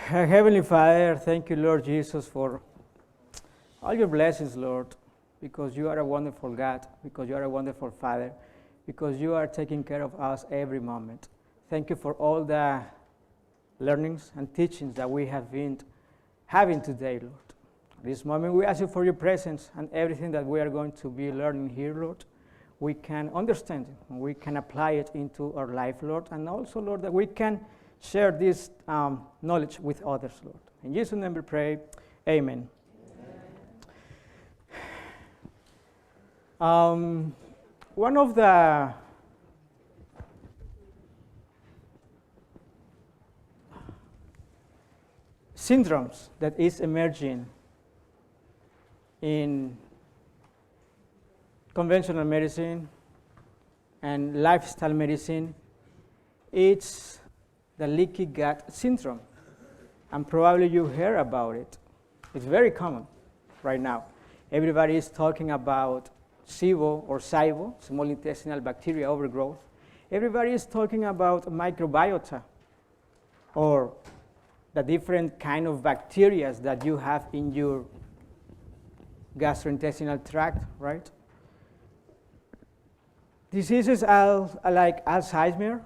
Heavenly Father, thank you, Lord Jesus, for all your blessings, Lord, because you are a wonderful God, because you are a wonderful Father, because you are taking care of us every moment. Thank you for all the learnings and teachings that we have been having today, Lord. This moment we ask you for your presence and everything that we are going to be learning here, Lord. We can understand it, and we can apply it into our life, Lord, and also, Lord, that we can share this knowledge with others, Lord. In Jesus' name we pray, amen. One of the syndromes that is emerging in conventional medicine and lifestyle medicine, it's the leaky gut syndrome. And probably you heard about it. It's very common right now. Everybody is talking about SIBO or SIBO, small intestinal bacteria overgrowth. Everybody is talking about microbiota or the different kind of bacteria that you have in your gastrointestinal tract, right? Diseases like Alzheimer,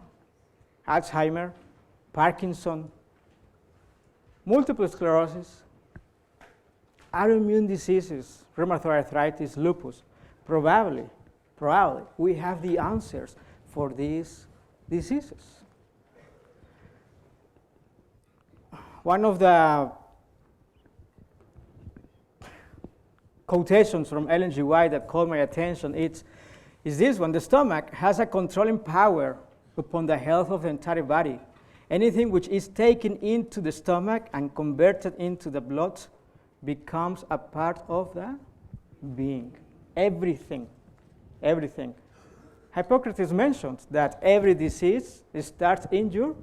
Parkinson, multiple sclerosis, autoimmune diseases, rheumatoid arthritis, lupus. Probably, we have the answers for these diseases. One of the quotations from Ellen G. White that caught my attention is this one: the stomach has a controlling power upon the health of the entire body. Anything which is taken into the stomach and converted into the blood becomes a part of the being. Everything. Hippocrates mentions that every disease starts in your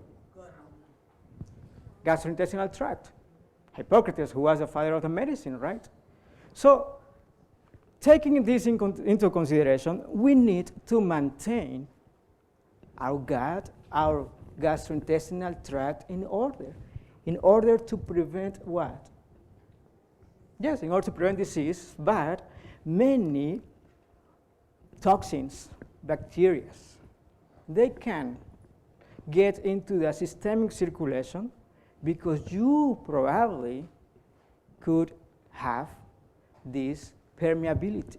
gastrointestinal tract. Hippocrates, who was the father of the medicine, right? So, taking this into consideration, we need to maintain our gut, our gastrointestinal tract in order to prevent what? Yes, in order to prevent disease, but many toxins, bacteria, they can get into the systemic circulation because you probably could have this permeability,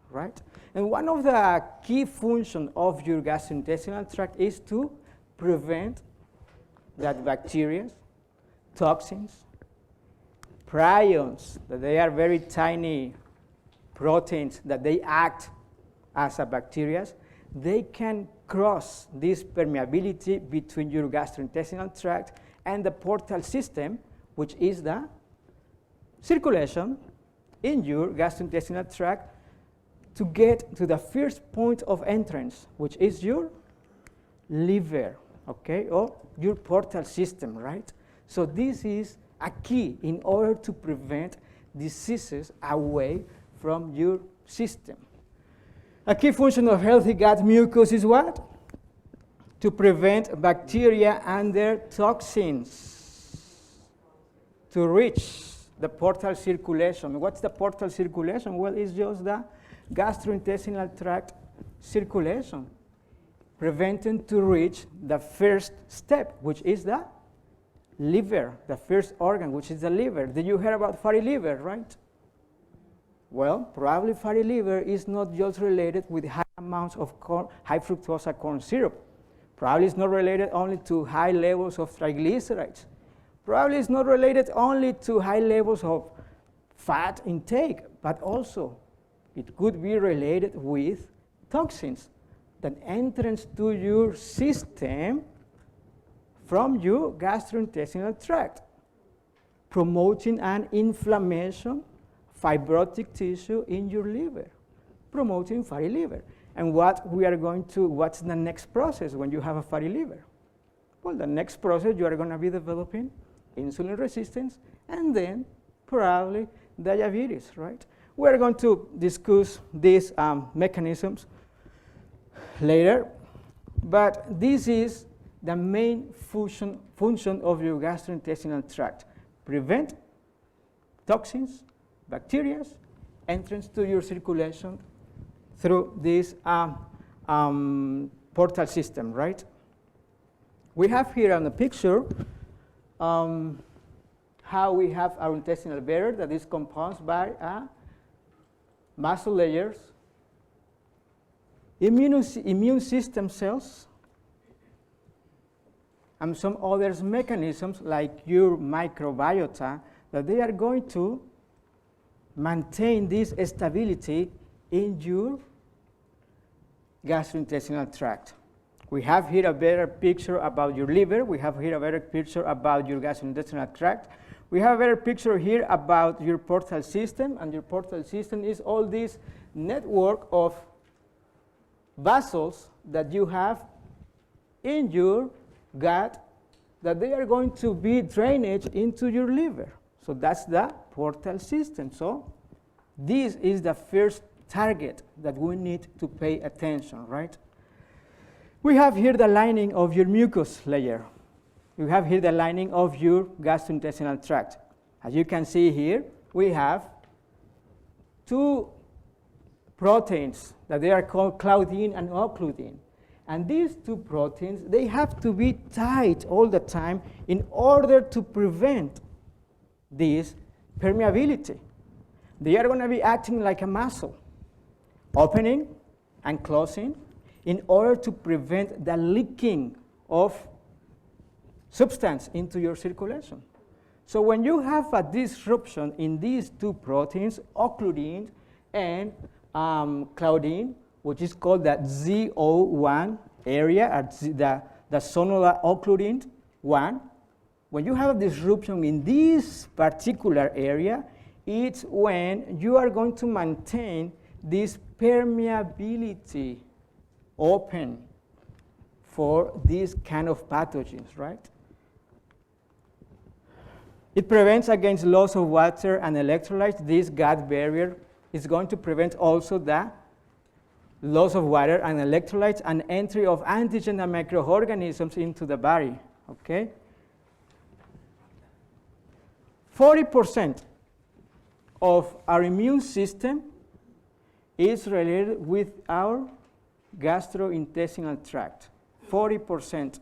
right? And one of the key functions of your gastrointestinal tract is to prevent that bacteria, toxins, prions, that they are very tiny proteins that they act as a bacteria, they can cross this permeability between your gastrointestinal tract and the portal system, which is the circulation in your gastrointestinal tract to get to the first point of entrance, which is your liver, okay, or your portal system, right? So this is a key in order to prevent diseases away from your system. A key function of healthy gut mucus is what? To prevent bacteria and their toxins to reach the portal circulation. What's the portal circulation? Well, it's just the gastrointestinal tract circulation, preventing to reach the first step, which is the liver, the first organ, which is the liver. Did you hear about fatty liver, right? Well, probably fatty liver is not just related with high amounts of high fructose corn syrup. Probably it's not related only to high levels of triglycerides. Probably it's not related only to high levels of fat intake, but also it could be related with toxins that entrance to your system from your gastrointestinal tract, promoting an inflammation, fibrotic tissue in your liver, promoting fatty liver. And what's the next process when you have a fatty liver? Well, the next process you are going to be developing insulin resistance and then probably diabetes, right? We're going to discuss these mechanisms later, but this is the main function of your gastrointestinal tract? Prevent toxins, bacteria, entrance to your circulation through this portal system, right? We have here on the picture how we have our intestinal barrier that is composed by muscle layers, immune system cells, and some other mechanisms like your microbiota that they are going to maintain this stability in your gastrointestinal tract. We have here a better picture about your liver. We have here a better picture about your gastrointestinal tract. We have a better picture here about your portal system, and your portal system is all this network of vessels that you have in your gut that they are going to be drainage into your liver. So that's the portal system. So this is the first target that we need to pay attention, right? We have here the lining of your mucus layer. We have here the lining of your gastrointestinal tract. As you can see here, we have two proteins that they are called claudin and occludin. And these two proteins, they have to be tight all the time in order to prevent this permeability. They are going to be acting like a muscle, opening and closing in order to prevent the leaking of substance into your circulation. So when you have a disruption in these two proteins, occludin and claudin, which is called the ZO1 area, the sonola occludin 1, when you have a disruption in this particular area, it's when you are going to maintain this permeability open for these kind of pathogens, right? It prevents against loss of water and electrolytes. This gut barrier is going to prevent also the loss of water and electrolytes and entry of antigen and microorganisms into the body, okay? 40% of our immune system is related with our gastrointestinal tract, 40%.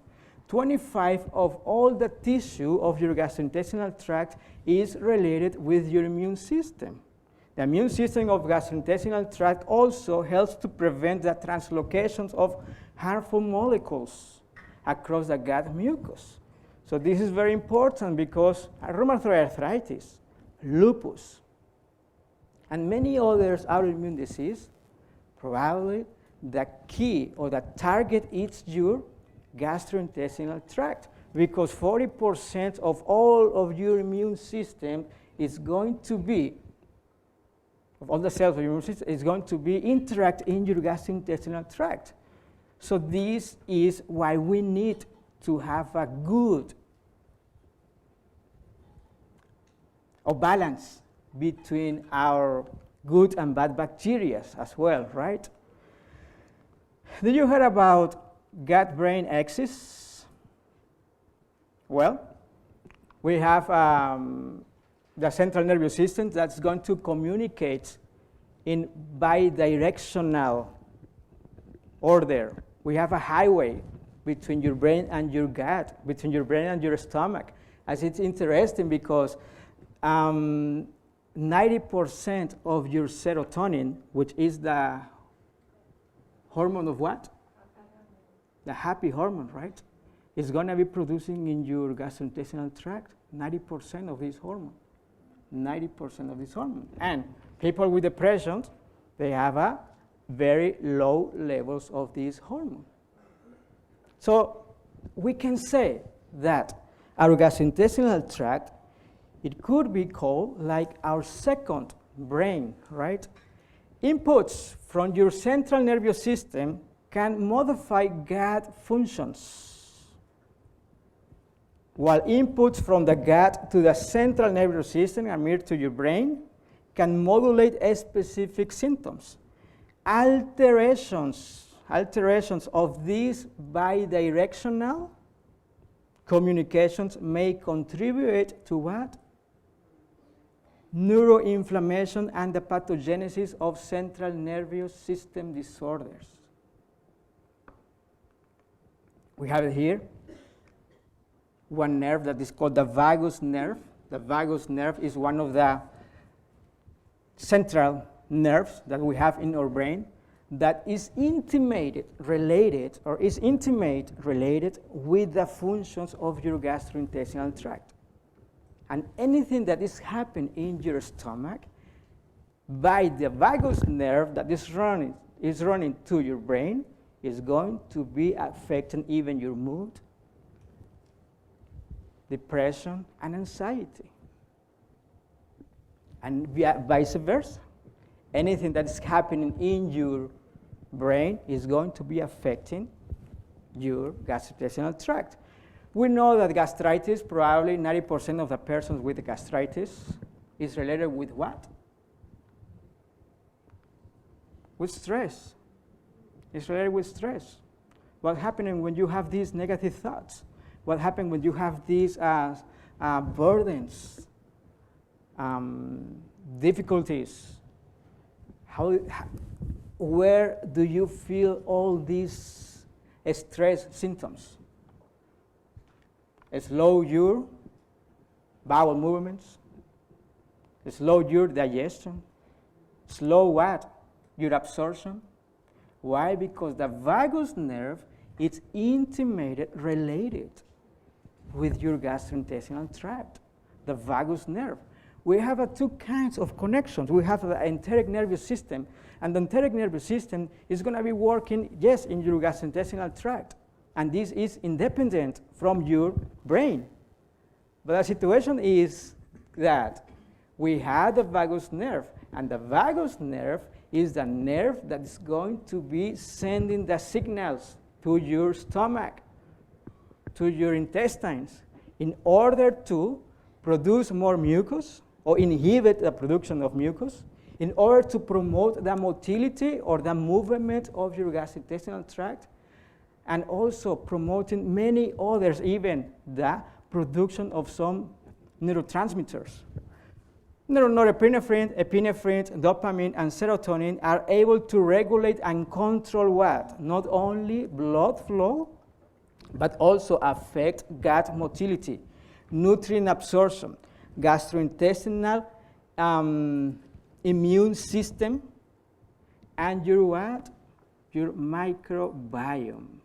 25% of all the tissue of your gastrointestinal tract is related with your immune system. The immune system of gastrointestinal tract also helps to prevent the translocations of harmful molecules across the gut mucus. So this is very important because rheumatoid arthritis, lupus, and many others autoimmune disease, probably the key or the target is your gastrointestinal tract, because 40% of all of your immune system is going to be, of all the cells of your immune system, is going to be interact in your gastrointestinal tract. So this is why we need to have a good balance between our good and bad bacteria as well, right? Did you hear about gut-brain axis? Well, we have the central nervous system that's going to communicate in bidirectional order. We have a highway between your brain and your gut, between your brain and your stomach. As it's interesting because 90% of your serotonin, which is the hormone of what? The happy hormone, right? Is going to be producing in your gastrointestinal tract 90% of this hormone. 90% of this hormone. And people with depression, they have a very low levels of this hormone. So we can say that our gastrointestinal tract, it could be called like our second brain, right? Inputs from your central nervous system can modify gut functions, while inputs from the gut to the central nervous system and mirror to your brain can modulate specific symptoms. Alterations of this bidirectional communications may contribute to what? Neuroinflammation and the pathogenesis of central nervous system disorders. We have it here, one nerve that is called the vagus nerve. The vagus nerve is one of the central nerves that we have in our brain that is intimate related with the functions of your gastrointestinal tract. And anything that is happening in your stomach by the vagus nerve that is running to your brain is going to be affecting even your mood, depression, and anxiety. And vice versa. Anything that is happening in your brain is going to be affecting your gastrointestinal tract. We know that gastritis, probably 90% of the persons with gastritis is related with what? With stress. It's related with stress. What happens when you have these negative thoughts? What happens when you have these burdens, difficulties? Where do you feel all these stress symptoms? Slow your bowel movements, slow your digestion, slow what? Your absorption. Why? Because the vagus nerve is intimately related with your gastrointestinal tract, the vagus nerve. We have two kinds of connections. We have the enteric nervous system, and the enteric nervous system is going to be working, yes, in your gastrointestinal tract, and this is independent from your brain. But the situation is that we have the vagus nerve, and the vagus nerve is the nerve that is going to be sending the signals to your stomach, to your intestines, in order to produce more mucus or inhibit the production of mucus, in order to promote the motility or the movement of your gastrointestinal tract, and also promoting many others, even the production of some neurotransmitters. Norepinephrine, epinephrine, dopamine, and serotonin are able to regulate and control what? Not only blood flow, but also affect gut motility, nutrient absorption, gastrointestinal immune system, and your what? Your microbiome.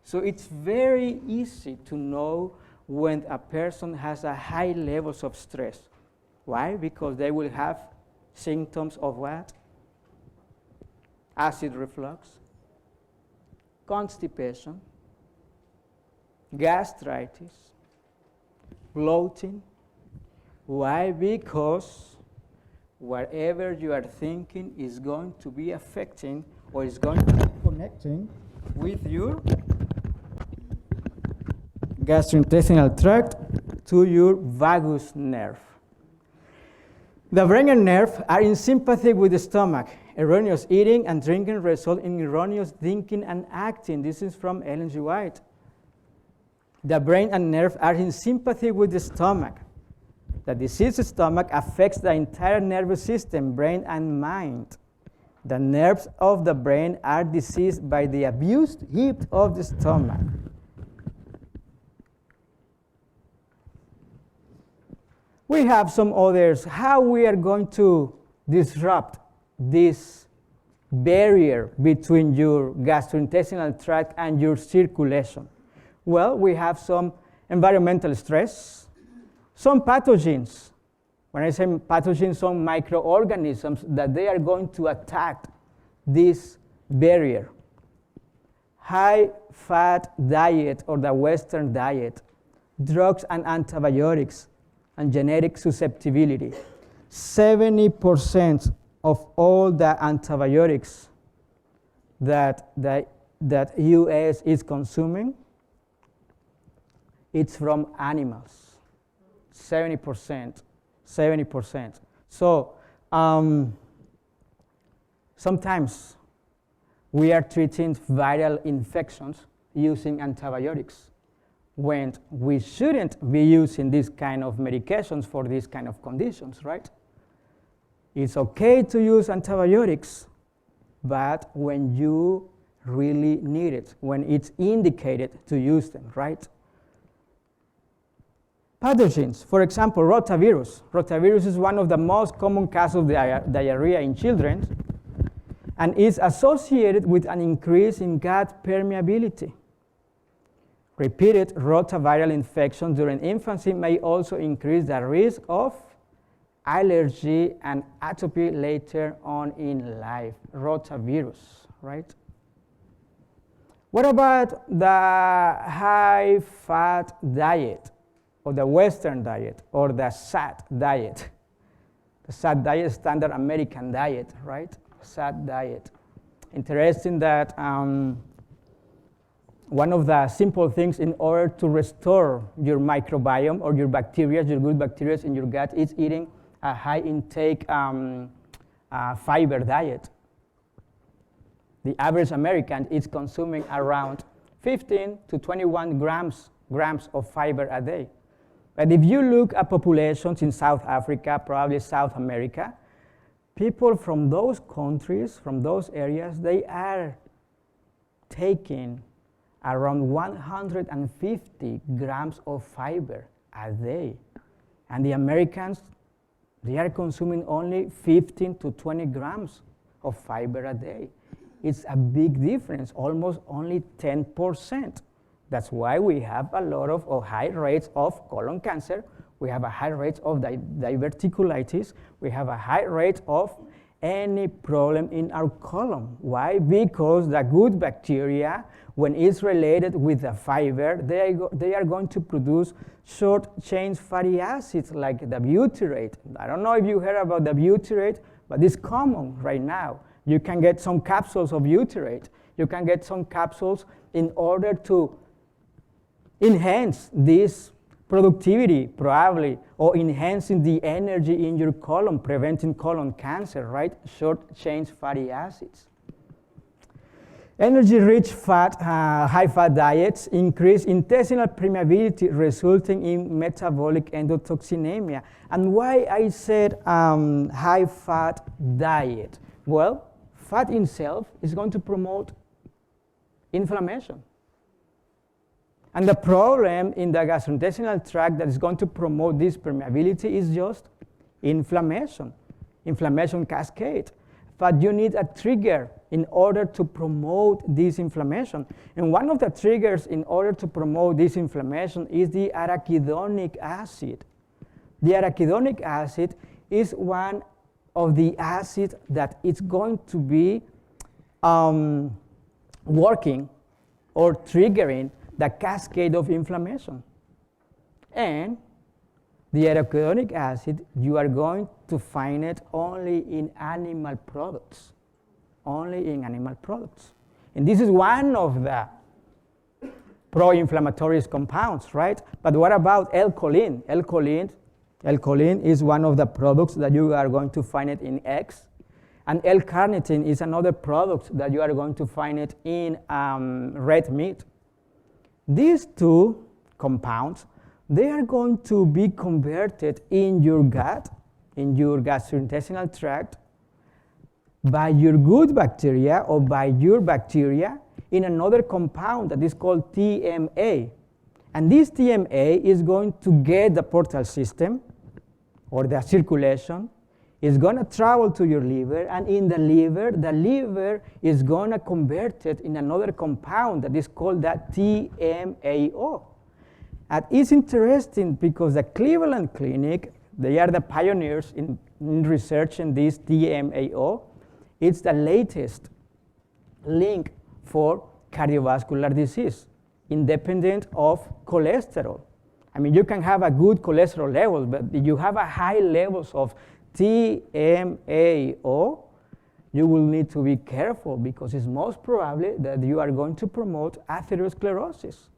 So it's very easy to know when a person has a high levels of stress. Why? Because they will have symptoms of what? Acid reflux, constipation, gastritis, bloating. Why? Because whatever you are thinking is going to be affecting or is going to be connecting with your gastrointestinal tract to your vagus nerve. The brain and nerve are in sympathy with the stomach. Erroneous eating and drinking result in erroneous thinking and acting. This is from Ellen G. White. The brain and nerve are in sympathy with the stomach. The diseased stomach affects the entire nervous system, brain and mind. The nerves of the brain are diseased by the abused heat of the stomach. We have some others. How we are going to disrupt this barrier between your gastrointestinal tract and your circulation? Well, we have some environmental stress, some pathogens. When I say pathogens, some microorganisms that they are going to attack this barrier. High-fat diet or the Western diet, drugs and antibiotics, and genetic susceptibility. 70% of all the antibiotics that U.S. is consuming, it's from animals. 70%. So sometimes we are treating viral infections using antibiotics. when we shouldn't be using these kind of medications for these kind of conditions, right? It's okay to use antibiotics, but when you really need it, when it's indicated to use them, right? Pathogens, for example, rotavirus. Rotavirus is one of the most common causes of diarrhea in children and is associated with an increase in gut permeability. Repeated rotaviral infections during infancy may also increase the risk of allergy and atopy later on in life. Rotavirus, right? What about the high-fat diet, or the Western diet, or the SAD diet? The SAD diet is Standard American Diet, right? SAD diet. Interesting that one of the simple things in order to restore your microbiome or your bacteria, your good bacteria in your gut, is eating a high intake fiber diet. The average American is consuming around 15 to 21 grams of fiber a day. But if you look at populations in South Africa, probably South America, people from those countries, from those areas, they are taking around 150 grams of fiber a day. And the Americans, they are consuming only 15 to 20 grams of fiber a day. It's a big difference, almost only 10%. That's why we have a lot of high rates of colon cancer. We have a high rate of diverticulitis. We have a high rate of any problem in our colon. Why? Because the good bacteria, when it's related with the fiber, they are going to produce short-chain fatty acids like the butyrate. I don't know if you heard about the butyrate, but it's common right now. You can get some capsules of butyrate. You can get some capsules in order to enhance this productivity, probably, or enhancing the energy in your colon, preventing colon cancer, right? Short-chain fatty acids. Energy-rich fat, high-fat diets increase intestinal permeability, resulting in metabolic endotoxinemia. And why I said high-fat diet? Well, fat itself is going to promote inflammation. And the problem in the gastrointestinal tract that is going to promote this permeability is just inflammation cascade. But you need a trigger in order to promote this inflammation. And one of the triggers in order to promote this inflammation is the arachidonic acid. The arachidonic acid is one of the acids that is going to be working or triggering the cascade of inflammation. And the arachidonic acid, you are going to find it only in animal products. Only in animal products. And this is one of the pro-inflammatory compounds, right? But what about L-choline? L-choline is one of the products that you are going to find it in eggs. And L-carnitine is another product that you are going to find it in red meat. These two compounds, they are going to be converted in your gut, in your gastrointestinal tract, by your good bacteria or by your bacteria in another compound that is called TMA. And this TMA is going to get the portal system or the circulation. It's going to travel to your liver, and in the liver is going to convert it in another compound that is called that TMAO. And it's interesting because the Cleveland Clinic, they are the pioneers in research in this TMAO. It's the latest link for cardiovascular disease, independent of cholesterol. I mean, you can have a good cholesterol level, but if you have a high levels of TMAO, you will need to be careful because it's most probably that you are going to promote atherosclerosis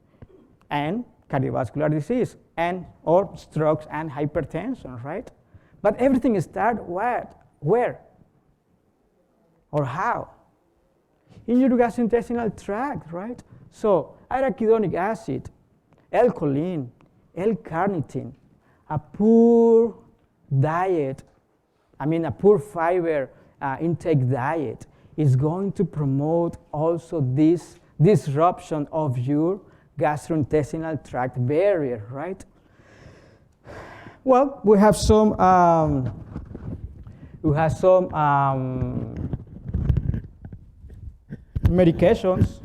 and cardiovascular disease and or strokes and hypertension, right? But everything starts where? Or how? In your gastrointestinal tract, right? So arachidonic acid, L-choline, L-carnitine, a poor diet, a poor fiber intake diet is going to promote also this disruption of your gastrointestinal tract barrier, right? Well, we have some medications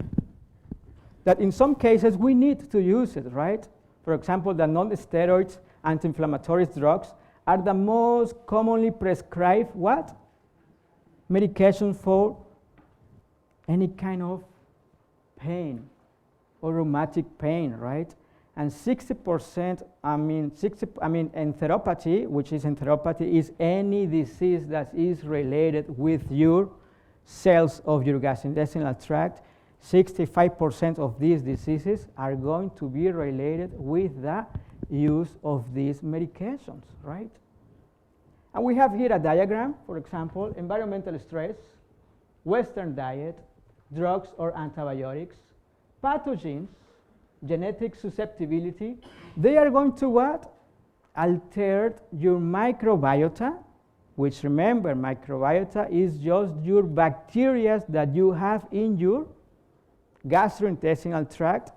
that in some cases we need to use it, right? For example, the non-steroids anti-inflammatory drugs are the most commonly prescribed what? Medication for any kind of pain or rheumatic pain, right? And 60%, enteropathy, which is enteropathy, is any disease that is related with your cells of your gastrointestinal tract. 65% of these diseases are going to be related with the use of these medications, right? And we have here a diagram, for example, environmental stress, Western diet, drugs or antibiotics, pathogens, genetic susceptibility. They are going to what? Alter your microbiota, which remember, microbiota is just your bacteria that you have in your gastrointestinal tract,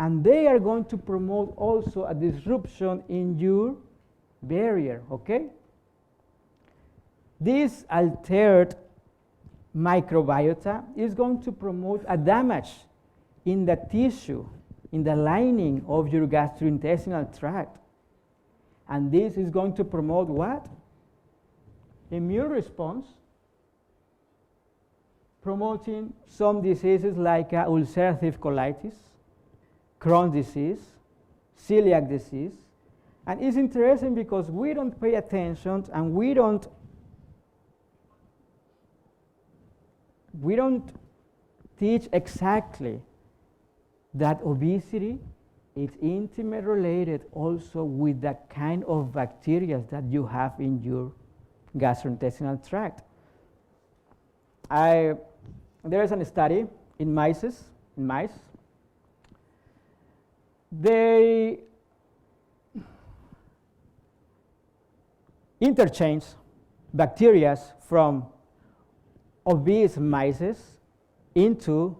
and they are going to promote also a disruption in your barrier, okay? This altered microbiota is going to promote a damage in the tissue, in the lining of your gastrointestinal tract. And this is going to promote what? Immune response, promoting some diseases like ulcerative colitis, Crohn's disease, celiac disease. And it's interesting because we don't pay attention and we don't teach exactly that obesity is intimately related also with the kind of bacteria that you have in your gastrointestinal tract. There is a study in mice. They interchange bacteria from obese mice into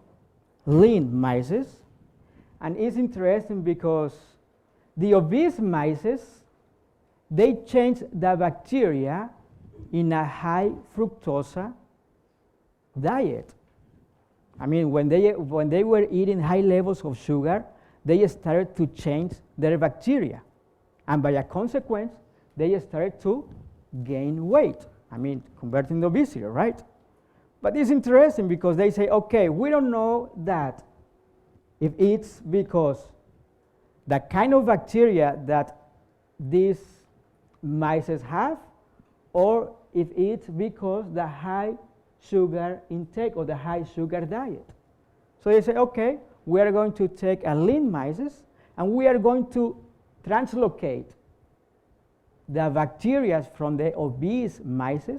lean mice. And it's interesting because the obese mice, they change the bacteria in a high fructose diet. I mean, when they were eating high levels of sugar, they started to change their bacteria. And by a consequence, they started to gain weight. I mean, converting to obesity, right? But it's interesting because they say, okay, we don't know that if it's because the kind of bacteria that these mice have, or if it's because the high sugar intake or the high sugar diet. So they say, okay, we are going to take a lean mice and we are going to translocate the bacteria from the obese mice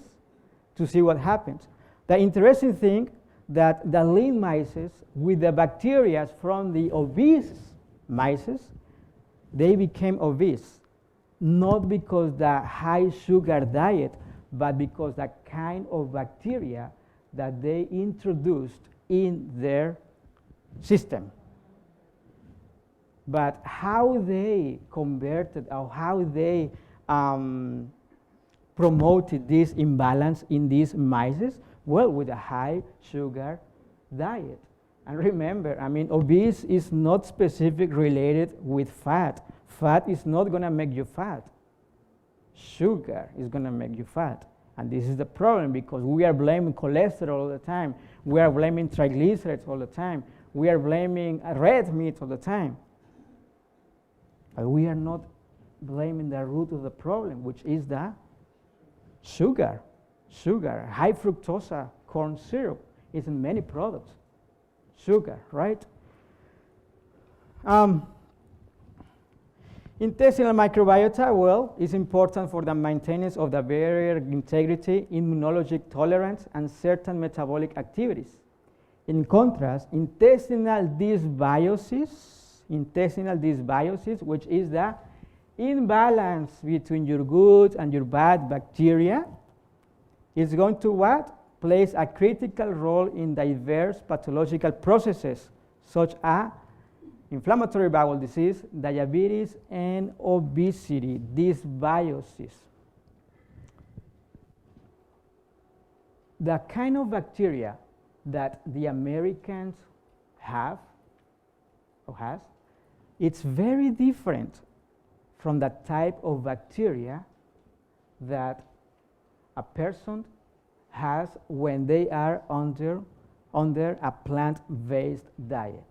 to see what happens. The interesting thing that the lean mice with the bacteria from the obese mice, they became obese, not because the high sugar diet, but because the kind of bacteria that they introduced in their system. But how they converted or how they promoted this imbalance in these mice? Well, with a high sugar diet. And remember, I mean, obese is not specific related with fat. Fat is not going to make you fat. Sugar is going to make you fat. And this is the problem because we are blaming cholesterol all the time. We are blaming triglycerides all the time. We are blaming red meat all the time. But we are not blaming the root of the problem, which is the sugar. Sugar, high fructose corn syrup is in many products. Sugar, right? Intestinal microbiota, well, is important for the maintenance of the barrier integrity, immunologic tolerance, and certain metabolic activities. In contrast, intestinal dysbiosis intestinal dysbiosis, which is the imbalance between your good and your bad bacteria, is going to what? Plays a critical role in diverse pathological processes, such as inflammatory bowel disease, diabetes, and obesity, dysbiosis. The kind of bacteria that the Americans have or has, it's very different from the type of bacteria that a person has when they are under a plant-based diet.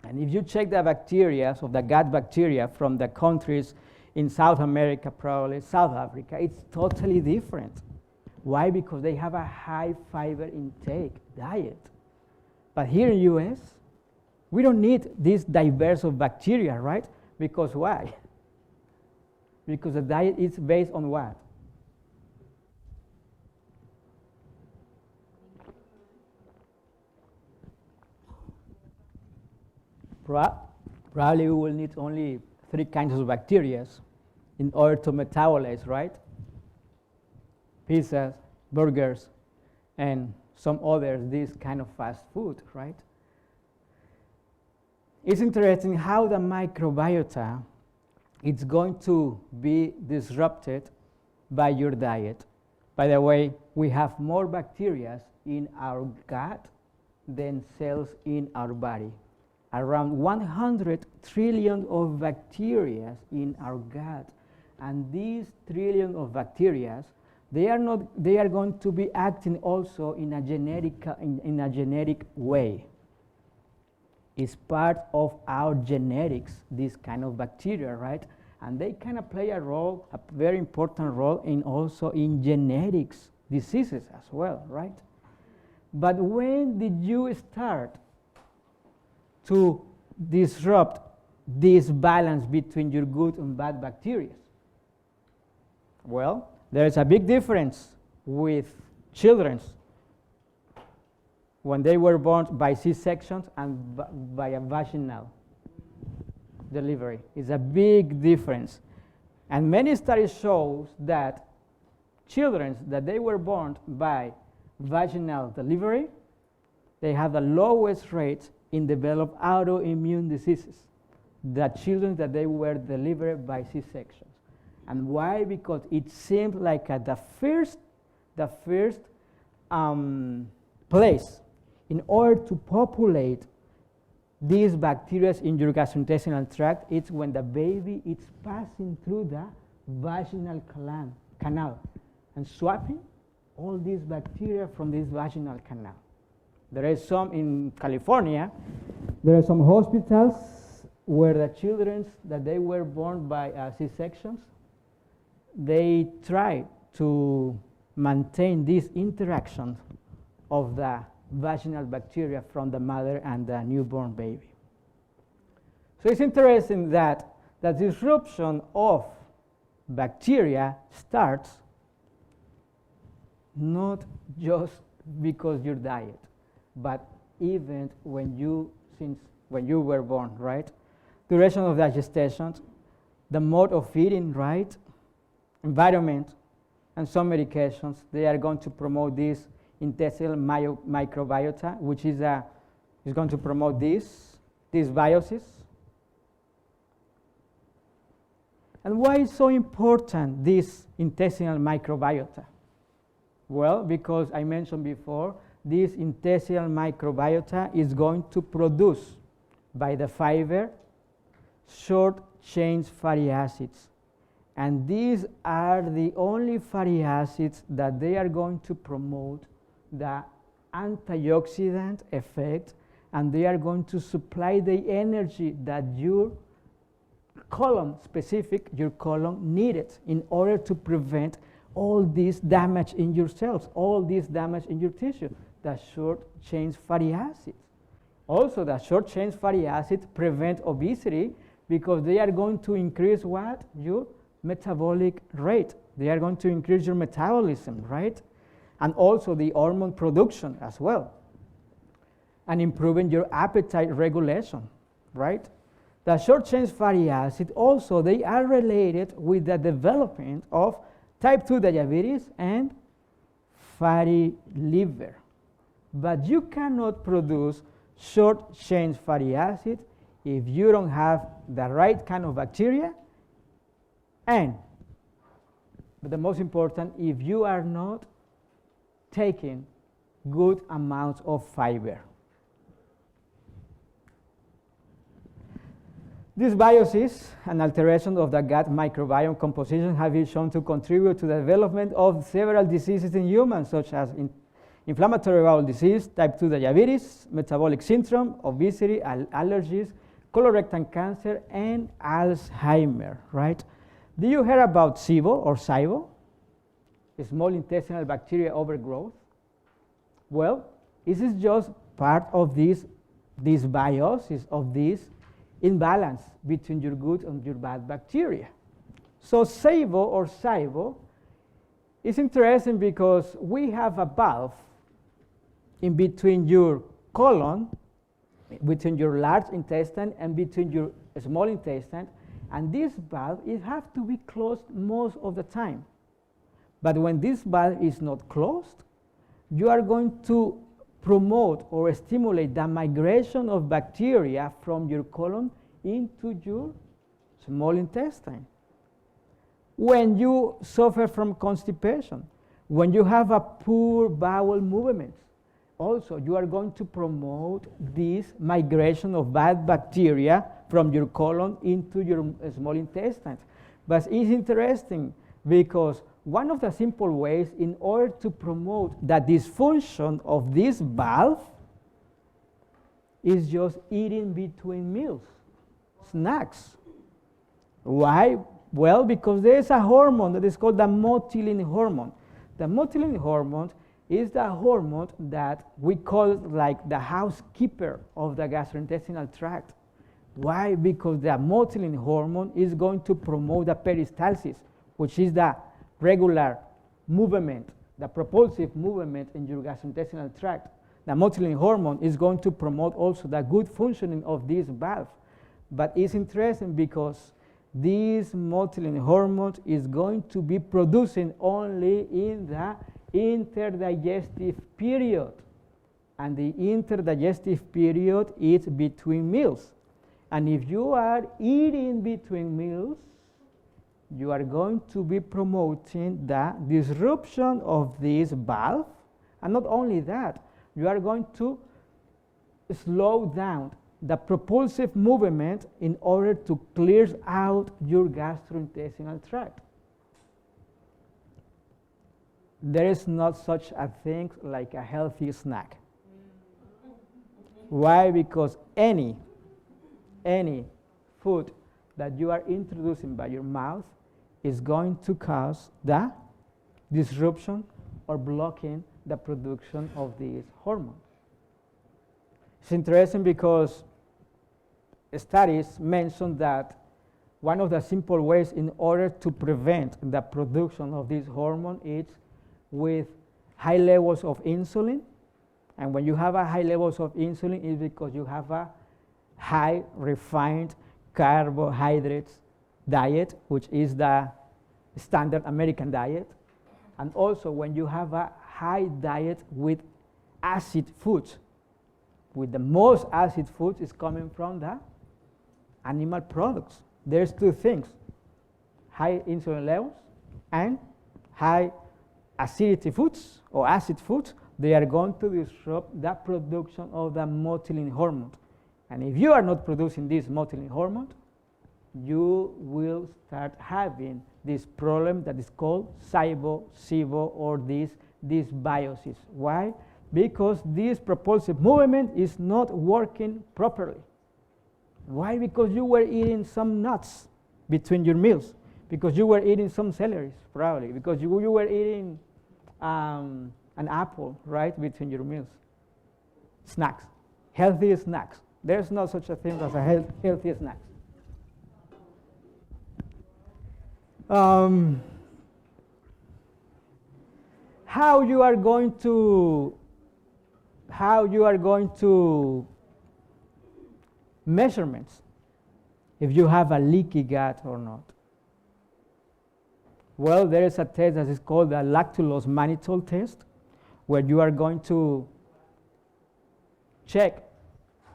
And if you check the bacteria, so the gut bacteria from the countries in South America, probably South Africa, it's totally different. Why? Because they have a high fiber intake diet. But here in US, we don't need this diverse of bacteria, right? Because why? Because the diet is based on what? Probably we will need only 3 kinds of bacteria in order to metabolize, right? Pizzas, burgers, and some others, this kind of fast food, right? It's interesting how the microbiota is going to be disrupted by your diet. By the way, we have more bacteria in our gut than cells in our body. Around 100 trillion of bacteria in our gut, and these trillion of bacteria, they are going to be acting also in a genetic way. It's part of our genetics, this kind of bacteria, right? And they kind of play a role, a very important role also in genetics diseases as well, right? But when did you start to disrupt this balance between your good and bad bacteria? Well, there is a big difference with children when they were born by C-sections and by a vaginal delivery. It's a big difference. And many studies show that children that they were born by vaginal delivery, they have the lowest rate in develop autoimmune diseases, the children that they were delivered by C-sections. And why? Because it seemed like the first place in order to populate these bacteria in your gastrointestinal tract, it's when the baby is passing through the vaginal canal and swapping all these bacteria from this vaginal canal. There is some in California. There are some hospitals where the children that they were born by C-sections, they try to maintain this interaction of the vaginal bacteria from the mother and the newborn baby. So it's interesting that the disruption of bacteria starts not just because your diet, but even when you were born, right? Duration of the gestation, the mode of feeding, right? Environment, and some medications, they are going to promote this intestinal microbiota, which is going to promote this dysbiosis. And why is so important this intestinal microbiota? Well, because I mentioned before, this intestinal microbiota is going to produce by the fiber short-chain fatty acids. And these are the only fatty acids that they are going to promote the antioxidant effect, and they are going to supply the energy that your colon needed in order to prevent all this damage in your cells, all this damage in your tissue, the short-chain fatty acids. Also, the short-chain fatty acids prevent obesity because they are going to increase what? Your metabolic rate. They are going to increase your metabolism, right? And also the hormone production as well, and improving your appetite regulation. right? The short-chain fatty acid also, they are related with the development of type 2 diabetes and fatty liver. But you cannot produce short-chain fatty acid if you don't have the right kind of bacteria, and, but the most important, if you are not taking good amounts of fiber. Dysbiosis and alteration of the gut microbiome composition have been shown to contribute to the development of several diseases in humans, such as inflammatory bowel disease, type 2 diabetes, metabolic syndrome, obesity, allergies, colorectal cancer, and Alzheimer, right? Do you hear about SIBO or SIBO? Small intestinal bacteria overgrowth. Well, this is just part of this dysbiosis, of this imbalance between your good and your bad bacteria. So SIBO or SIBO is interesting because we have a valve in between your colon, between your large intestine and between your small intestine, and this valve, it has to be closed most of the time. But when this valve is not closed, you are going to promote or stimulate the migration of bacteria from your colon into your small intestine. When you suffer from constipation, when you have a poor bowel movement, also you are going to promote this migration of bad bacteria from your colon into your small intestine. But it's interesting because one of the simple ways in order to promote the dysfunction of this valve is just eating between meals, snacks. Why? Well, because there is a hormone that is called the motilin hormone. The motilin hormone is the hormone that we call like the housekeeper of the gastrointestinal tract. Why? Because the motilin hormone is going to promote the peristalsis, which is the regular movement, the propulsive movement in your gastrointestinal tract. The motilin hormone is going to promote also the good functioning of this valve. But it's interesting because this motilin hormone is going to be producing only in the interdigestive period. And the interdigestive period is between meals. And if you are eating between meals, you are going to be promoting the disruption of this valve. And not only that, you are going to slow down the propulsive movement in order to clear out your gastrointestinal tract. There is not such a thing like a healthy snack. Why? Because any food that you are introducing by your mouth is going to cause the disruption or blocking the production of these hormones. It's interesting because studies mention that one of the simple ways in order to prevent the production of this hormone is with high levels of insulin. And when you have a high levels of insulin, it's because you have a high refined carbohydrates diet, which is the standard American diet. And also when you have a high diet with acid foods, with the most acid foods is coming from the animal products. There's two things, high insulin levels and high acidity foods or acid foods. They are going to disrupt the production of the motilin hormone. And if you are not producing this motilin hormone, you will start having this problem that is called SIBO, SIBO, or this dysbiosis. Why? Because this propulsive movement is not working properly. Why? Because you were eating some nuts between your meals, because you were eating some celery, probably, because you were eating an apple, right, between your meals. Snacks, healthy snacks. There's no such a thing as a healthy snack. How you are going to measurements if you have a leaky gut or not. Well, there is a test that is called the lactulose mannitol test, where you are going to check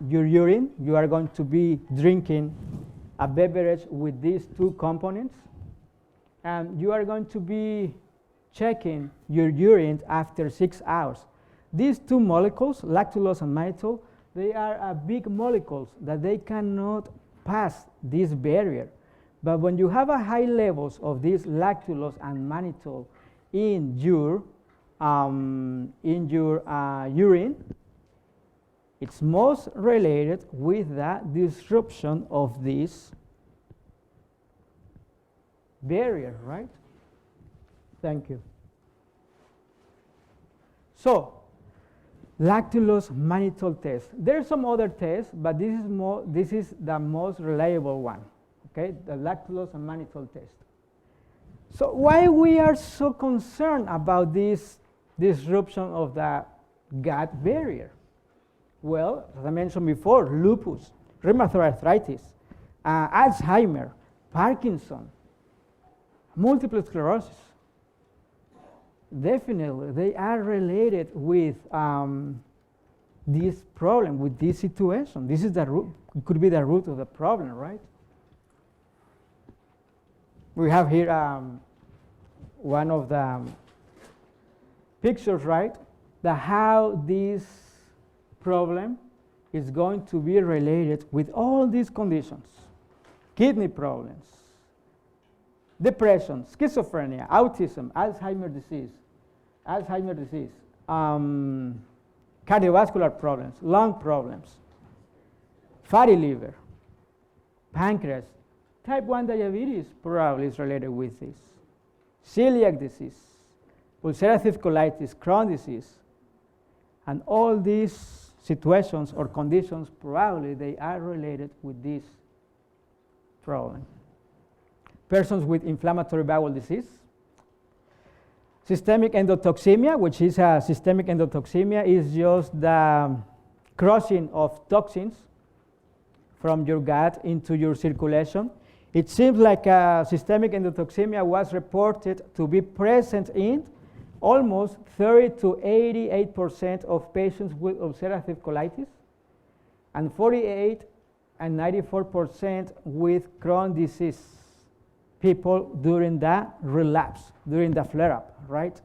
your urine. You are going to be drinking a beverage with these two components, and you are going to be checking your urine after 6 hours. These two molecules, lactulose and mannitol, they are big molecules that they cannot pass this barrier. But when you have a high levels of these lactulose and mannitol in your urine, it's most related with the disruption of this barrier, right? Thank you. So, lactulose mannitol test. There's some other tests, but this is the most reliable one. Okay, the lactulose and mannitol test. So why we are so concerned about this disruption of the gut barrier? Well, as I mentioned before, lupus, rheumatoid arthritis, Alzheimer, Parkinson, multiple sclerosis. Definitely, they are related with this problem, with this situation. This is the root, it could be the root of the problem, right? We have here one of the pictures, right? How this problem is going to be related with all these conditions: kidney problems, depression, schizophrenia, autism, Alzheimer's disease, cardiovascular problems, lung problems, fatty liver, pancreas. Type 1 diabetes probably is related with this. Celiac disease, ulcerative colitis, Crohn's disease, and all these situations or conditions probably they are related with this problem. Persons with inflammatory bowel disease, systemic endotoxemia, which is a systemic endotoxemia is just the crossing of toxins from your gut into your circulation. It seems like systemic endotoxemia was reported to be present in almost 30 to 88% of patients with ulcerative colitis, and 48 and 94% with Crohn's disease people during the relapse, during the flare-up, right?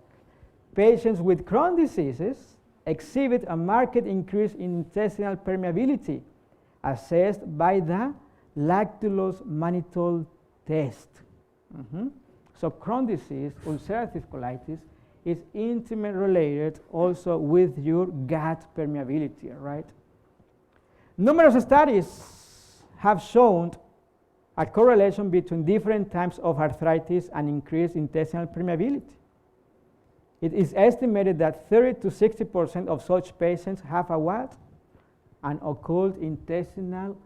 Patients with Crohn's diseases exhibit a marked increase in intestinal permeability assessed by the lactulose mannitol test. So Crohn's disease, ulcerative colitis, is intimately related also with your gut permeability, right? Numerous studies have shown a correlation between different types of arthritis and increased intestinal permeability. It is estimated that 30 to 60% of such patients have a what? An occult intestinal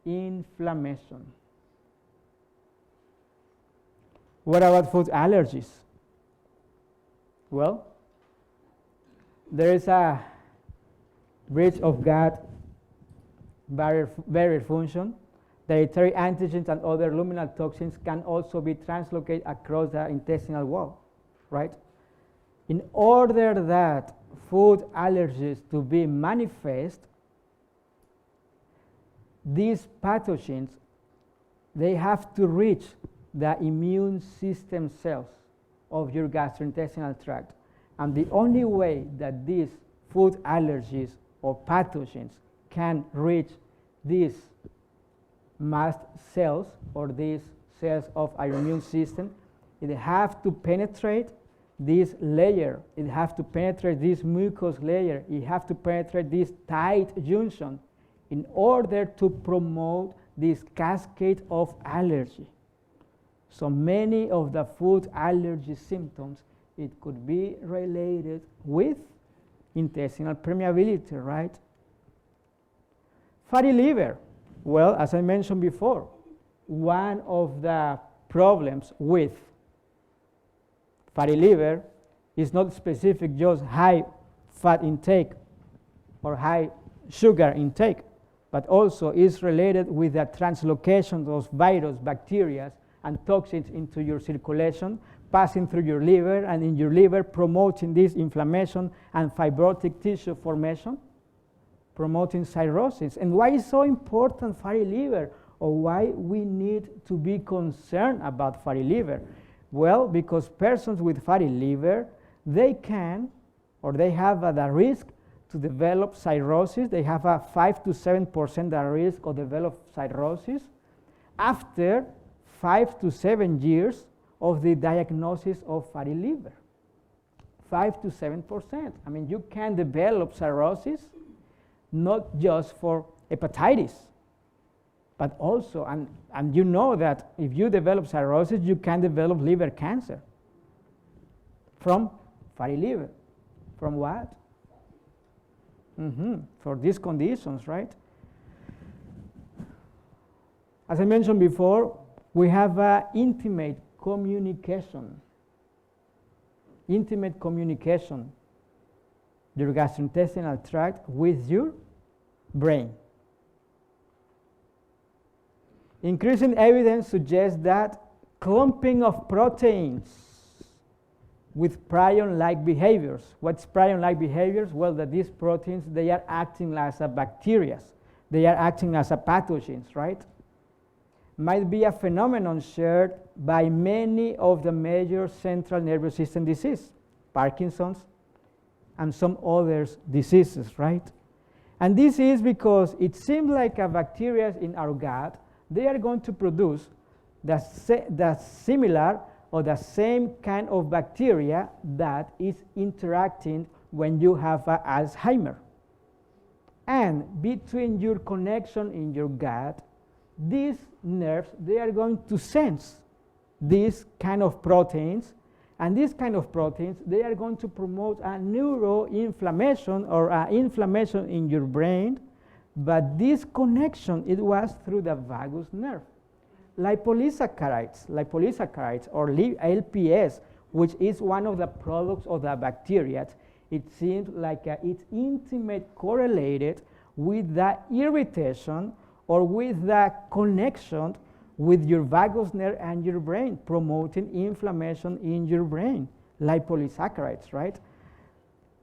inflammation. What about food allergies? Well, there is a breach of gut barrier function. Dietary antigens and other luminal toxins can also be translocated across the intestinal wall, right? In order that food allergies to be manifest, these pathogens, they have to reach the immune system cells of your gastrointestinal tract. And the only way that these food allergies or pathogens can reach these mast cells or these cells of our immune system, it have to penetrate this layer, it have to penetrate this mucous layer, it have to penetrate this tight junction in order to promote this cascade of allergy. So many of the food allergy symptoms, it could be related with intestinal permeability, right? Fatty liver. Well, as I mentioned before, one of the problems with fatty liver is not specific just high fat intake or high sugar intake, but also is related with the translocation of virus, bacteria, and toxins into your circulation, passing through your liver, and in your liver promoting this inflammation and fibrotic tissue formation, promoting cirrhosis. And why is so important fatty liver, or why we need to be concerned about fatty liver? Well, because persons with fatty liver, they can, or they have the risk to develop cirrhosis. They have a 5 to 7% risk of develop cirrhosis after 5 to 7 years of the diagnosis of fatty liver. 5 to 7%. I mean, you can develop cirrhosis not just for hepatitis, but also, and you know that if you develop cirrhosis, you can develop liver cancer from fatty liver. From what? For these conditions, right? As I mentioned before, we have intimate communication. Intimate communication, your gastrointestinal tract with your brain. Increasing evidence suggests that clumping of proteins with prion-like behaviors. What's prion-like behaviors? Well, that these proteins, they are acting as a bacteria. They are acting as a pathogens, right? Might be a phenomenon shared by many of the major central nervous system diseases, Parkinson's, and some other diseases, right? And this is because it seems like a bacteria in our gut, they are going to produce the similar or the same kind of bacteria that is interacting when you have Alzheimer. And between your connection in your gut, these nerves, they are going to sense these kind of proteins, and these kind of proteins, they are going to promote a neuroinflammation or inflammation in your brain, but this connection, it was through the vagus nerve. Lipolysaccharides or LPS, which is one of the products of the bacteria, it seems like it's intimately correlated with the irritation or with the connection with your vagus nerve and your brain, promoting inflammation in your brain, lipolysaccharides, right?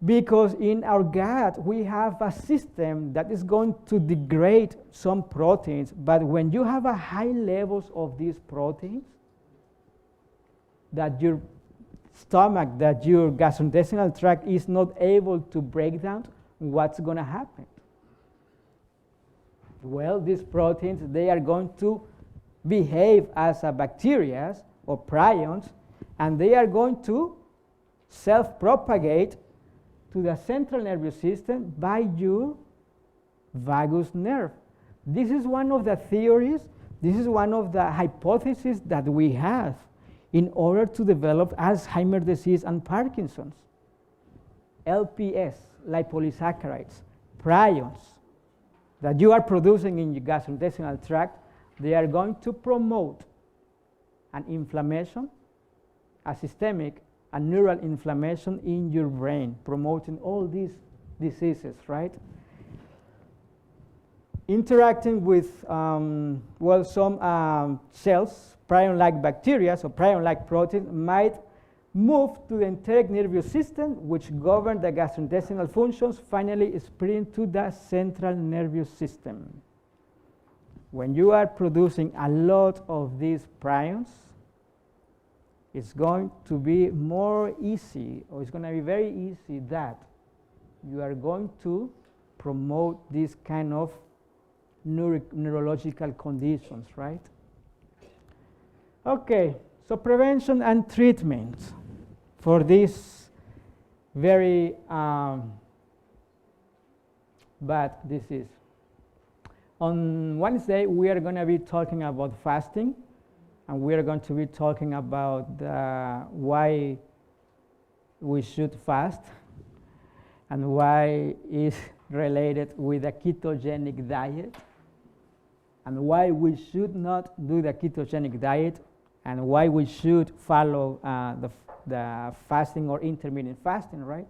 Because in our gut, we have a system that is going to degrade some proteins, but when you have a high levels of these proteins, that your stomach, that your gastrointestinal tract is not able to break down, what's going to happen? Well, these proteins, they are going to behave as a bacteria or prions, and they are going to self-propagate to the central nervous system by your vagus nerve. This is one of the theories, this is one of the hypotheses that we have in order to develop Alzheimer's disease and Parkinson's. LPS, lipolysaccharides, prions that you are producing in your gastrointestinal tract, they are going to promote an inflammation, a systemic, a neural inflammation in your brain, promoting all these diseases, right? Interacting with, some cells, prion-like bacteria, so prion-like proteins, might move to the enteric nervous system, which govern the gastrointestinal functions, finally spreading to the central nervous system. When you are producing a lot of these prions, it's going to be more easy, or it's going to be very easy that you are going to promote this kind of neurological conditions, right? Okay, so prevention and treatment for this very bad disease. On Wednesday, we are going to be talking about fasting, and we are going to be talking about why we should fast and why it's related with a ketogenic diet, and why we should not do the ketogenic diet, and why we should follow the fasting or intermittent fasting, right?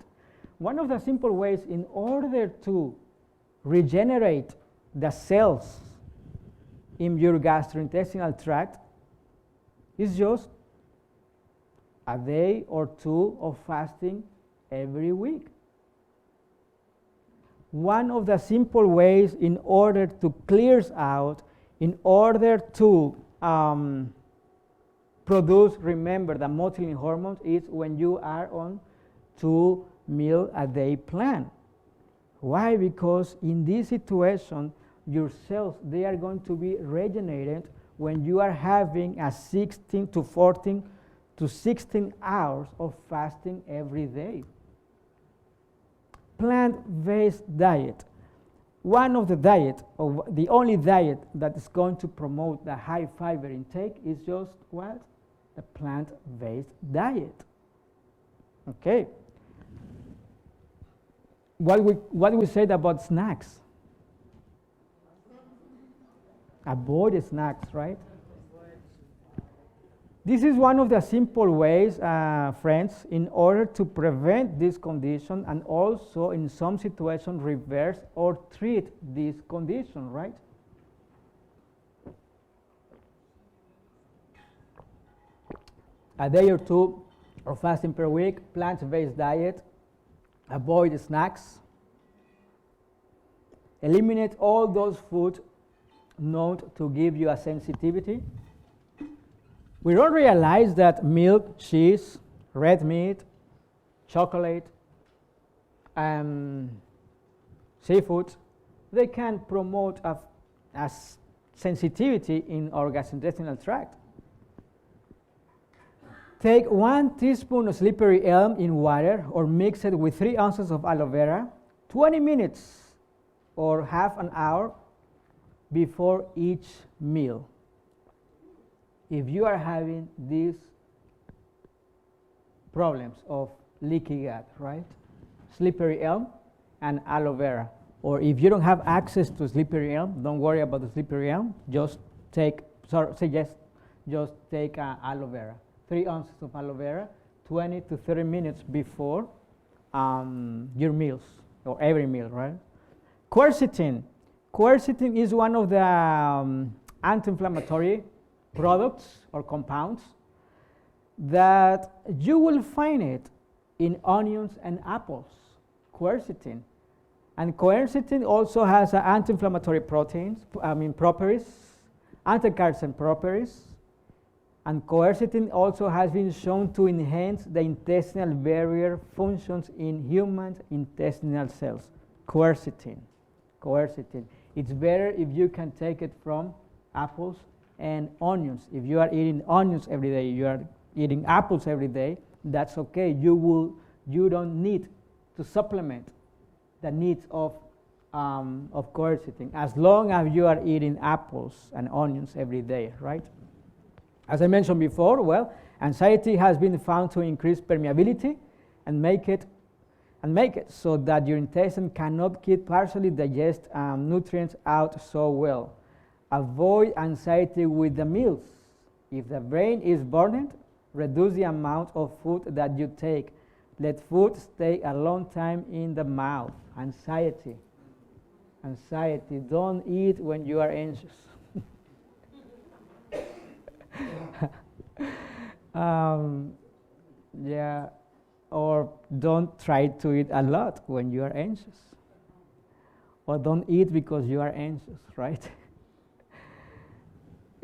One of the simple ways in order to regenerate the cells in your gastrointestinal tract is just a day or two of fasting every week. One of the simple ways in order to clear out, in order to produce, remember, the motivating hormones is when you are on 2 meal a day plan. Why? Because in this situation, your cells, they are going to be regenerated when you are having a 16 to 14 to 16 hours of fasting every day. Plant-based diet. One of the diet, or the only diet that is going to promote the high fiber intake is just what? The plant-based diet. Okay. What we said about snacks? Avoid snacks, right? This is one of the simple ways, friends, in order to prevent this condition and also in some situations reverse or treat this condition, right? A day or two of fasting per week, plant-based diet, avoid snacks, eliminate all those foods known to give you a sensitivity. We don't realize that milk, cheese, red meat, chocolate, seafood, they can promote a sensitivity in our gastrointestinal tract. Take 1 teaspoon of slippery elm in water or mix it with 3 ounces of aloe vera, 20 minutes or half an hour before each meal. If you are having these problems of leaky gut, right? Slippery elm and aloe vera. Or if you don't have access to slippery elm, don't worry about the slippery elm. Just take, just take aloe vera. 3 ounces of aloe vera, 20 to 30 minutes before your meals, or every meal, right? Quercetin. Quercetin is one of the anti-inflammatory products or compounds that you will find it in onions and apples, quercetin. And quercetin also has anti-inflammatory properties, anti-cancer properties, and quercetin also has been shown to enhance the intestinal barrier functions in human intestinal cells. Quercetin. It's better if you can take it from apples and onions. If you are eating onions every day, you are eating apples every day, that's okay. You don't need to supplement the needs of quercetin as long as you are eating apples and onions every day, right? As I mentioned before, well, anxiety has been found to increase permeability and make it so that your intestine cannot partially digest nutrients out so well. Avoid anxiety with the meals. If the brain is burdened, reduce the amount of food that you take. Let food stay a long time in the mouth. Anxiety. Don't eat when you are anxious. Yeah, or don't try to eat a lot when you are anxious. Or don't eat because you are anxious, right?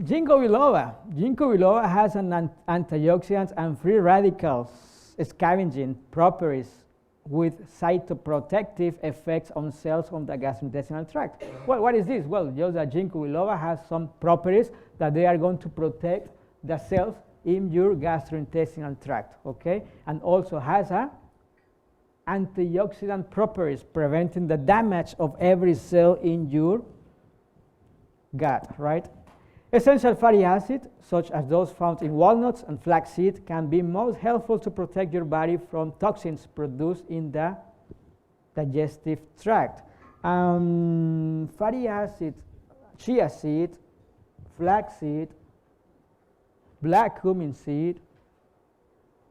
Ginkgo biloba has an antioxidant and free radicals scavenging properties with cytoprotective effects on cells on the gastrointestinal tract. Well, what is this? Well, just that ginkgo biloba has some properties that they are going to protect the cells in your gastrointestinal tract, okay? And also has antioxidant properties preventing the damage of every cell in your gut, right? Essential fatty acids, such as those found in walnuts and flaxseed, can be most helpful to protect your body from toxins produced in the digestive tract. Fatty acids, chia seed, flaxseed, black cumin seed,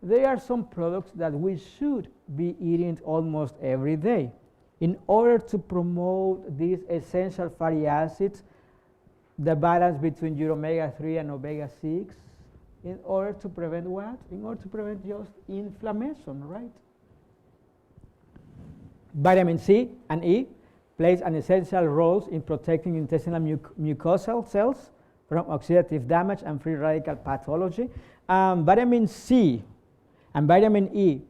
they are some products that we should be eating almost every day. in order to promote these essential fatty acids, the balance between your omega-3 and omega-6, in order to prevent what? In order to prevent just inflammation, right? Vitamin C and E plays an essential role in protecting intestinal mucosal cells from oxidative damage and free radical pathology. Vitamin C and vitamin E,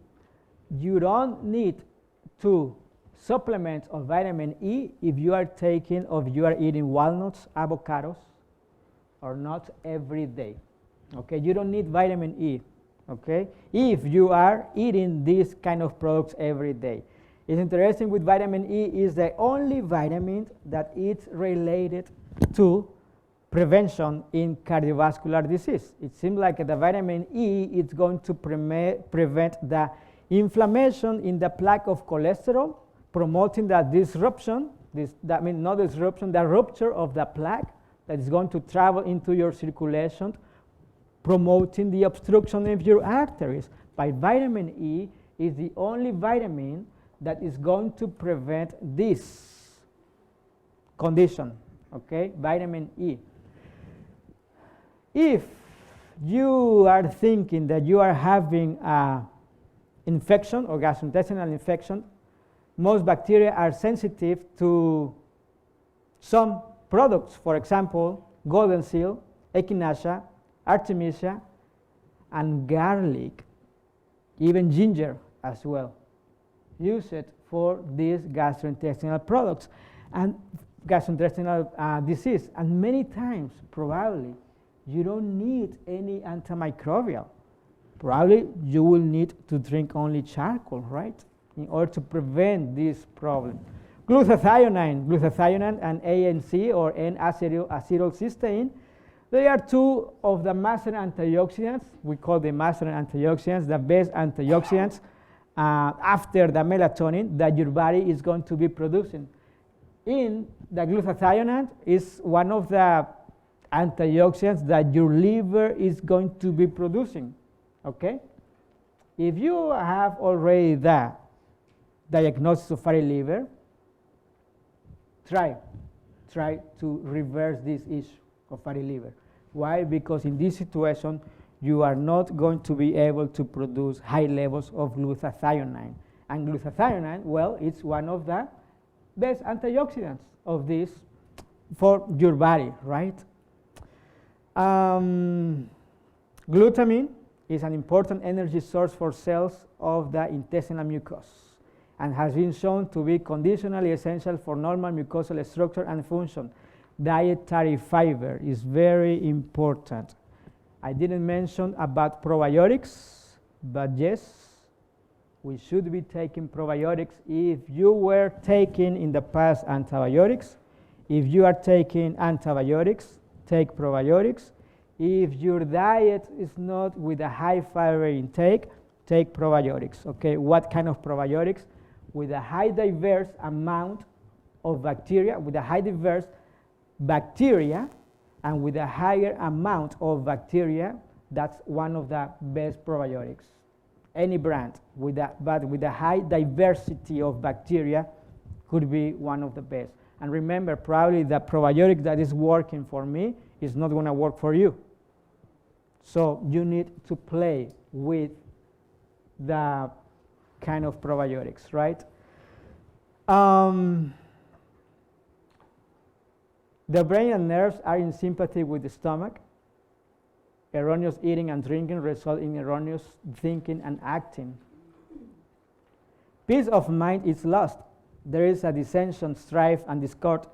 you don't need to supplement of vitamin E if you are taking or you are eating walnuts, avocados, or nuts every day. Okay, you don't need vitamin E. Okay, if you are eating these kind of products every day. It's interesting with vitamin E is the only vitamin that is related to prevention in cardiovascular disease. It seems like the vitamin E is going to prevent the inflammation in the plaque of cholesterol, promoting the disruption, the rupture of the plaque that is going to travel into your circulation, promoting the obstruction of your arteries. But vitamin E is the only vitamin that is going to prevent this condition, okay? Vitamin E. If you are thinking that you are having an infection or gastrointestinal infection, most bacteria are sensitive to some products, for example, golden seal, echinacea, artemisia, and garlic, even ginger as well. Use it for these gastrointestinal products and gastrointestinal disease. And many times, probably, you don't need any antimicrobial. Probably you will need to drink only charcoal, right, in order to prevent this problem. Glutathione and ANC or N-acetylcysteine, they are two of the master antioxidants. We call them master antioxidants, the best antioxidants after the melatonin that your body is going to be producing. In the glutathione is one of the antioxidants that your liver is going to be producing, okay? If you have already the diagnosis of fatty liver, try to reverse this issue of fatty liver. Why? Because in this situation, you are not going to be able to produce high levels of glutathione. And glutathione, well, it's one of the best antioxidants of this for your body, right? Glutamine is an important energy source for cells of the intestinal mucus and has been shown to be conditionally essential for normal mucosal structure and function. Dietary fiber is very important. I didn't mention about probiotics, but yes, we should be taking probiotics. If you were taking in the past antibiotics, if you are taking antibiotics, take probiotics. If your diet is not with a high fiber intake, take probiotics. Okay, what kind of probiotics? With a high diverse amount of bacteria, with a high diverse bacteria, and with a higher amount of bacteria, that's one of the best probiotics. Any brand, but with a high diversity of bacteria could be one of the best. And remember, probably the probiotic that is working for me is not going to work for you. So you need to play with the kind of probiotics, right? The brain and nerves are in sympathy with the stomach. Erroneous eating and drinking result in erroneous thinking and acting. Peace of mind is lost. There is a dissension, strife, and discord.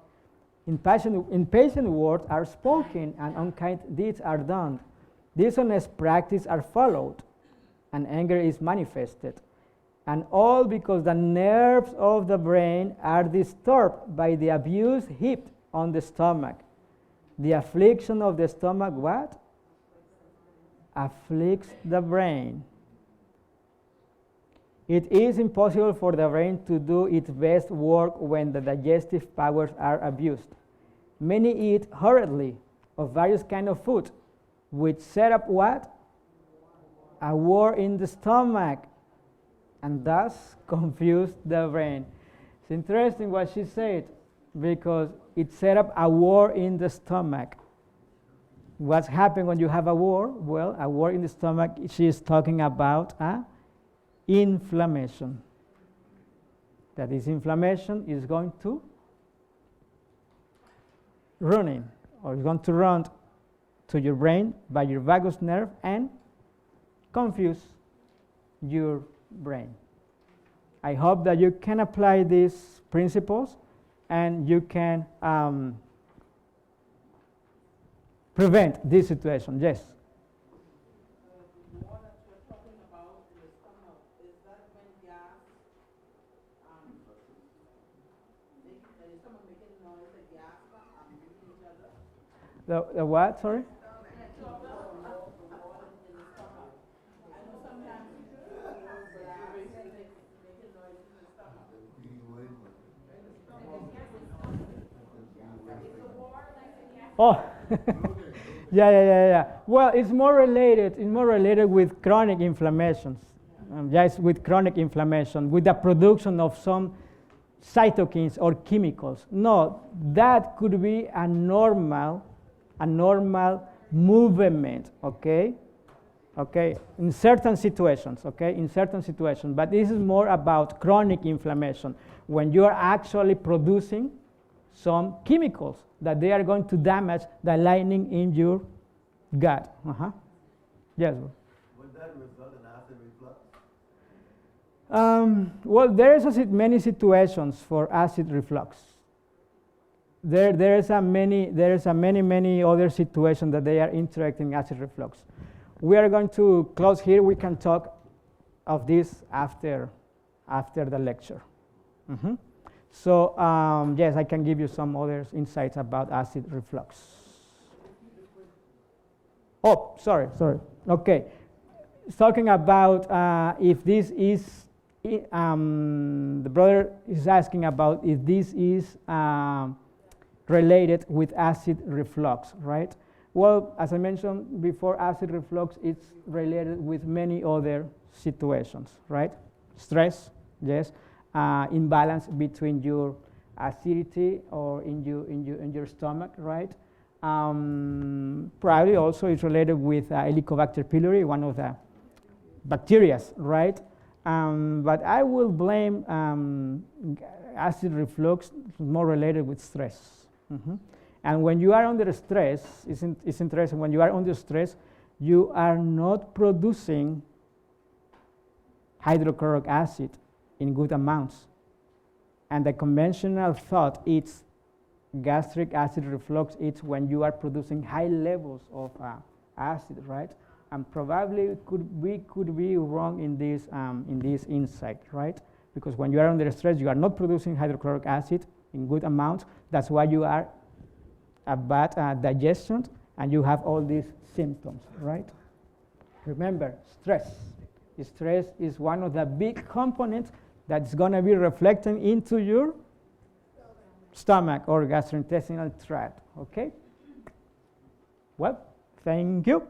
Impatient words are spoken and unkind deeds are done. Dishonest practice are followed, and anger is manifested. And all because the nerves of the brain are disturbed by the abuse heaped on the stomach. The affliction of the stomach, what? Afflicts the brain. It is impossible for the brain to do its best work when the digestive powers are abused. Many eat hurriedly of various kinds of food, which set up what? A war in the stomach, and thus confuse the brain. It's interesting what she said, because it set up a war in the stomach. What's happening when you have a war? Well, a war in the stomach, she is talking about inflammation. That this inflammation is going to run to your brain by your vagus nerve and confuse your brain. I hope that you can apply these principles and you can prevent this situation. Yes? The one that you're talking about in the stomach, is that when gas, the stomach making noise, the gas meeting each other? The what, sorry? Oh, yeah. Well, it's more related with chronic inflammations. Yes, with chronic inflammation, with the production of some cytokines or chemicals. No, that could be a normal movement, okay? Okay, in certain situations, but this is more about chronic inflammation, when you are actually producing some chemicals that they are going to damage the lining in your gut. Yes. Would that result in acid reflux? Well, there is many situations for acid reflux. There is many other situations that they are interacting acid reflux. We are going to close here. We can talk of this after the lecture. So yes, I can give you some other insights about acid reflux. Oh, sorry. Okay, it's talking about if this is, the brother is asking about if this is related with acid reflux, right? Well, as I mentioned before, acid reflux is related with many other situations, right? Stress, yes. Imbalance between your acidity or in your stomach, right? Probably also it's related with Helicobacter pylori, one of the bacteria, right? But I will blame acid reflux more related with stress. And when you are under stress, it's interesting, when you are under stress, you are not producing hydrochloric acid in good amounts. And the conventional thought is gastric acid reflux, it's when you are producing high levels of acid, right? And probably we could be wrong in this insight, right? Because when you are under stress, you are not producing hydrochloric acid in good amounts. That's why you are a bad digestion and you have all these symptoms, right? Remember, stress. Stress is one of the big components that's going to be reflecting into your stomach or gastrointestinal tract, okay? Well, thank you.